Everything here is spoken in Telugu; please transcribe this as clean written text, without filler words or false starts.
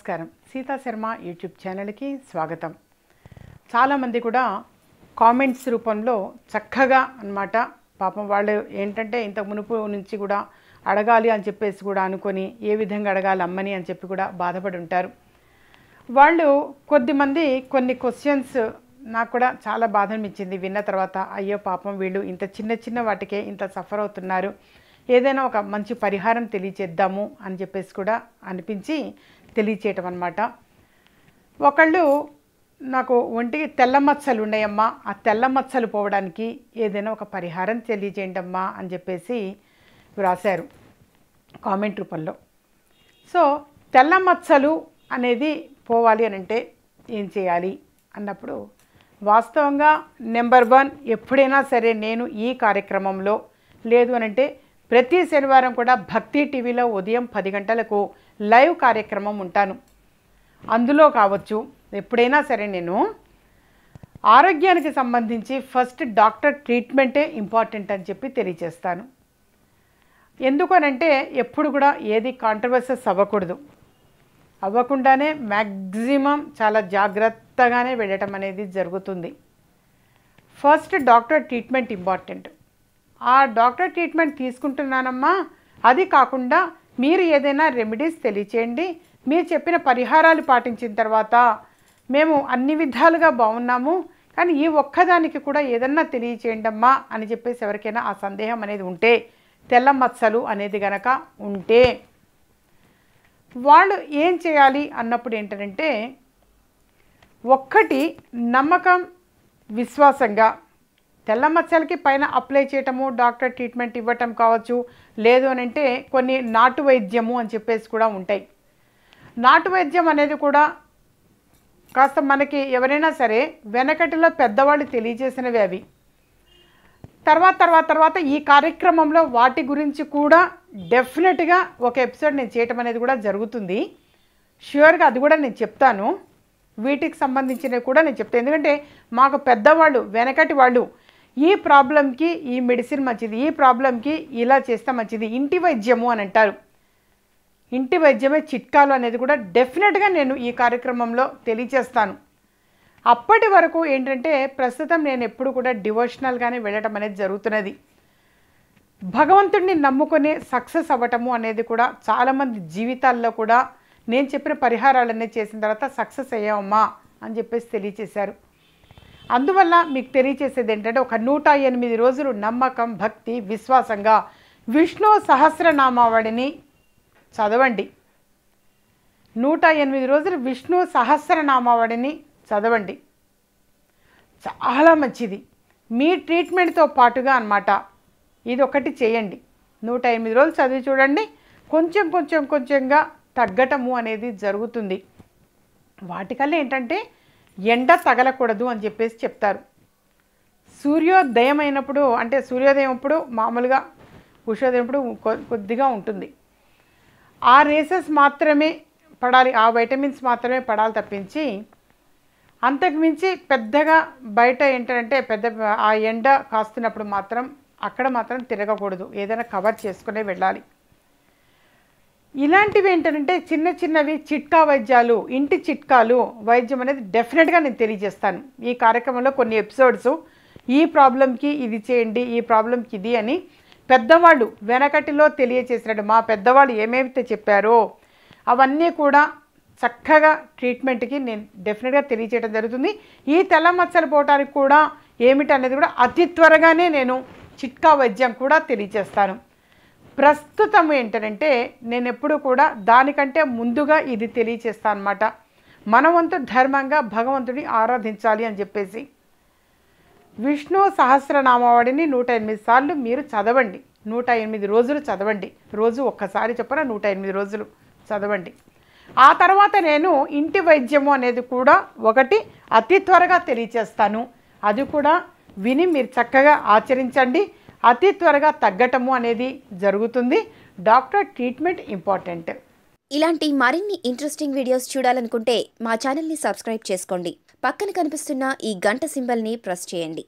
నమస్కారం. సీతా శర్మ యూట్యూబ్ ఛానల్కి స్వాగతం. చాలామంది కూడా కామెంట్స్ రూపంలో చక్కగా అన్నమాట పాపం వాళ్ళు ఏంటంటే ఇంత మునుపు నుంచి కూడా అడగాలి అని చెప్పేసి కూడా అనుకొని ఏ విధంగా అడగాలి అమ్మని అని చెప్పి కూడా బాధపడి ఉంటారు. వాళ్ళు కొద్దిమంది కొన్ని క్వశ్చన్స్ నాకు కూడా చాలా బాధ అనిపించింది విన్న తర్వాత. అయ్యో పాపం వీళ్ళు ఇంత చిన్న చిన్న వాటికే ఇంత సఫర్ అవుతున్నారు, ఏదైనా ఒక మంచి పరిహారం తెలియచేద్దాము అని చెప్పేసి కూడా అనిపించి తెలియచేయటం అన్నమాట. ఒకళ్ళు నాకు ఒంటికి తెల్ల మచ్చలు ఉన్నాయమ్మా, ఆ తెల్ల మచ్చలు పోవడానికి ఏదైనా ఒక పరిహారం తెలియచేయండి అమ్మా అని చెప్పేసి వ్రాశారు కామెంట్ రూపంలో. సో తెల్ల మచ్చలు అనేది పోవాలి అని అంటే ఏం చేయాలి అన్నప్పుడు వాస్తవంగా నెంబర్ 1 ఎప్పుడైనా సరే నేను ఈ కార్యక్రమంలో లేదు అనంటే ప్రతి శనివారం కూడా భక్తి టీవీలో ఉదయం 10 గంటలకు లైవ్ కార్యక్రమం ఉంటాను. అందులో కావచ్చు ఎప్పుడైనా సరే నేను ఆరోగ్యానికి సంబంధించి ఫస్ట్ డాక్టర్ ట్రీట్మెంటే ఇంపార్టెంట్ అని చెప్పి తెలియజేస్తాను. ఎందుకనంటే ఎప్పుడు కూడా ఏది కాంట్రవర్సీస్ అవ్వకుండానే మ్యాక్సిమం చాలా జాగ్రత్తగానే వెళ్ళటం అనేది జరుగుతుంది. First doctor treatment important. ఆ డాక్టర్ ట్రీట్మెంట్ తీసుకుంటున్నానమ్మా, అది కాకుండా మీరు ఏదైనా రెమెడీస్ తెలియచేయండి, మీరు చెప్పిన పరిహారాలు పాటించిన తర్వాత మేము అన్ని విధాలుగా బాగున్నాము, కానీ ఈ ఒక్కదానికి కూడా ఏదన్నా తెలియచేయండి అమ్మా అని చెప్పేసి ఎవరికైనా ఆ సందేహం అనేది ఉంటే, తెల్ల మచ్చలు అనేది గనక ఉంటే వాళ్ళు ఏం చేయాలి అన్నప్పుడు ఏంటంటే, ఒక్కటి నమ్మకం విశ్వాసంగా తెల్ల మచ్చలకి పైన అప్లై చేయటము, డాక్టర్ ట్రీట్మెంట్ ఇవ్వటం కావచ్చు, లేదు అని అంటే కొన్ని నాటు వైద్యము అని చెప్పేసి కూడా ఉంటాయి. నాటు వైద్యం అనేది కూడా కాస్త మనకి ఎవరైనా సరే వెనకటిలో పెద్దవాళ్ళు తెలియజేసినవి అవి. తర్వాత ఈ కార్యక్రమంలో వాటి గురించి కూడా డెఫినెట్గా ఒక ఎపిసోడ్ నేను చేయటం అనేది కూడా జరుగుతుంది. ష్యూర్గా అది కూడా నేను చెప్తాను. వీటికి సంబంధించినవి కూడా నేను చెప్తాను. ఎందుకంటే మాకు పెద్దవాళ్ళు వెనకటి వాళ్ళు ఈ ప్రాబ్లంకి ఈ మెడిసిన్ మంచిది, ఈ ప్రాబ్లంకి ఇలా చేస్తే మంచిది, ఇంటి వైద్యము అని అంటారు. ఇంటి వైద్యమే చిట్కాలు అనేది కూడా డెఫినెట్గా నేను ఈ కార్యక్రమంలో తెలియజేస్తాను. అప్పటి వరకు ఏంటంటే ప్రస్తుతం నేను ఎప్పుడు కూడా డివోషనల్గానే వెళ్ళటం అనేది జరుగుతున్నది. భగవంతుడిని నమ్ముకొని సక్సెస్ అవ్వటము అనేది కూడా చాలామంది జీవితాల్లో కూడా నేను చెప్పిన పరిహారాలన్నీ చేసిన తర్వాత సక్సెస్ అయ్యామమ్మా అని చెప్పేసి తెలియచేశారు. అందువల్ల మీకు తెలియచేసేది ఏంటంటే ఒక 108 రోజులు నమ్మకం, భక్తి, విశ్వాసంగా విష్ణు సహస్రనామావళిని చదవండి. 108 రోజులు విష్ణు సహస్రనామావళిని చదవండి. చాలా మంచిది. మీ ట్రీట్మెంట్తో పాటుగా అన్నమాట ఇది ఒకటి చేయండి. 108 రోజులు చదివి చూడండి. కొంచెంగా తగ్గటము అనేది జరుగుతుంది. వాటికల్లా ఏంటంటే ఎండ తగలకూడదు అని చెప్పేసి చెప్తారు. సూర్యోదయం అయినప్పుడు అంటే సూర్యోదయం అప్పుడు మామూలుగా ఉషోదయం అప్పుడు కొద్దిగా ఉంటుంది. ఆ రేసెస్ మాత్రమే పడాలి, ఆ వైటమిన్స్ మాత్రమే పడాలి తప్పించి అంతకుమించి పెద్దగా బయట ఏంటంటే ఆ ఎండ కాస్తున్నప్పుడు మాత్రం అక్కడ మాత్రం తిరగకూడదు, ఏదైనా కవర్ చేసుకునే వెళ్ళాలి. ఇలాంటివి ఏంటంటే చిన్నవి చిట్కా వైద్యాలు, ఇంటి చిట్కాలు వైద్యం అనేది డెఫినెట్గా నేను తెలియజేస్తాను. ఈ కార్యక్రమంలో కొన్ని ఎపిసోడ్స్ ఈ ప్రాబ్లంకి ఇది చేయండి, ఈ ప్రాబ్లంకి ఇది అని పెద్దవాళ్ళు వెనకటిలో తెలియచేసినట్టు మా పెద్దవాళ్ళు ఏమేమితే చెప్పారో అవన్నీ కూడా చక్కగా ట్రీట్మెంట్కి నేను డెఫినెట్గా తెలియచేయడం జరుగుతుంది. ఈ తెల్ల మచ్చలు పోవటానికి కూడా ఏమిటి అనేది కూడా అతి త్వరగానే నేను చిట్కా వైద్యం కూడా తెలియజేస్తాను. ప్రస్తుతం ఏంటంటే నేను ఎప్పుడు కూడా దానికంటే ముందుగా ఇది తెలియచేస్తాను అన్నమాట. మన వంతు ధర్మంగా భగవంతుడిని ఆరాధించాలి అని చెప్పేసి విష్ణు సహస్రనామావళిని 108 సార్లు మీరు చదవండి. 108 రోజులు చదవండి. రోజు ఒక్కసారి చొప్పున 108 రోజులు చదవండి. ఆ తర్వాత నేను ఇంటి వైద్యము అనేది కూడా ఒకటి అతి త్వరగా తెలియచేస్తాను. అది కూడా విని మీరు చక్కగా ఆచరించండి. అతి త్వరగా తగ్గటము అనేది జరుగుతుంది. Doctor treatment important. ఇలాంటి మరిన్ని ఇంట్రెస్టింగ్ వీడియోస్ చూడాలనుకుంటే మా ఛానల్ని సబ్స్క్రైబ్ చేసుకోండి. పక్కన కనిపిస్తున్న ఈ గంట సింబల్ని ప్రెస్ చేయండి.